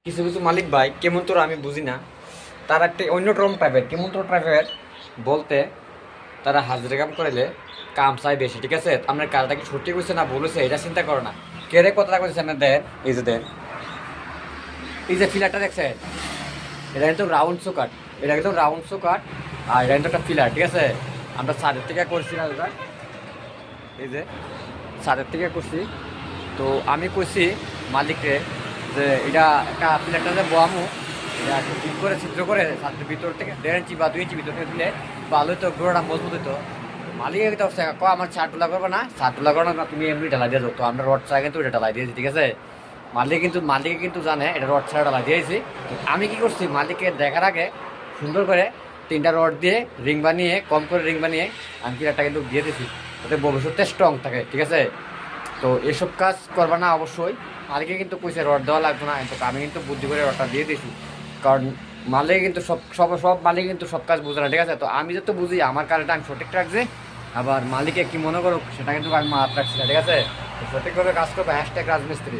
কিছু কিছু মালিক ভাই কেমন তোর আমি বুঝি না। তারা একটা অন্যরকম টাইপের কেমন তোর টাইপের বলতে, তারা হাজিরা কাম করিলে কাম চাই বেশি। ঠিক আছে, আপনার কাজটা কি সত্যি করছে না বলেছে এটা চিন্তা করো না। কে রে কথাটা করতেছে আপনার দেন, এই যে দেন, এই যে ফিলারটা দেখছেন, এটা কিন্তু রাউন্ড সুকাট, এটা কিন্তু রাউন্ড সুকাট। আর এটা কিন্তু একটা ফিলার। ঠিক আছে, আমরা ছাদের থেকে করছি না ওটা, এই যে ছাদের থেকে করছি। তো আমি কইছি মালিককে যে এটা একটা প্লেটটা যে বোয়ামু, এটা একটু ঠিক করে ছিদ্র করে ছাদের ভিতর থেকে 1.5 ইঞ্চি বা 2 ইঞ্চি ভিতর থেকে দিলে ভালো হতো, গোড়াটা মজবুত হতো। মালিক তো আমার ছাদ তোলা করবো না, ছাদ তোলা করো না, তুমি এমনি ঢালাই দিয়ে যাও। তো আমরা রড ছাড়া কিন্তু এটা ঢালাই দিয়েছি। ঠিক আছে, মালিকে কিন্তু জানে এটা রড ছাড়া ঢালাই দিয়েছি। তো আমি কি করছি, মালিককে দেখার আগে সুন্দর করে 3টা রড দিয়ে রিং বানিয়ে, কম করে রিং বানিয়ে আমি প্লেটটা কিন্তু দিয়ে দিয়েছি, যাতে ভবিষ্যতে স্ট্রং থাকে। ঠিক আছে, তো এসব কাজ করবা না অবশ্যই। মালিকে কিন্তু কইছে রড দেওয়া লাগবে না, কিন্তু আমি কিন্তু বুদ্ধি করে রডটা দিয়ে দিয়েছি। কারণ মালিক কিন্তু সব সব সব মালিক কিন্তু সব কাজ বুঝে না। ঠিক আছে, তো আমি যত বুঝি আমার কাজটা আমি সঠিক রাখছি। আবার মালিকে কি মনে করুক সেটা কিন্তু আমি মাথা রাখছি না। ঠিক আছে, তো সঠিকভাবে কাজ করবো, # রাজমিস্ত্রি।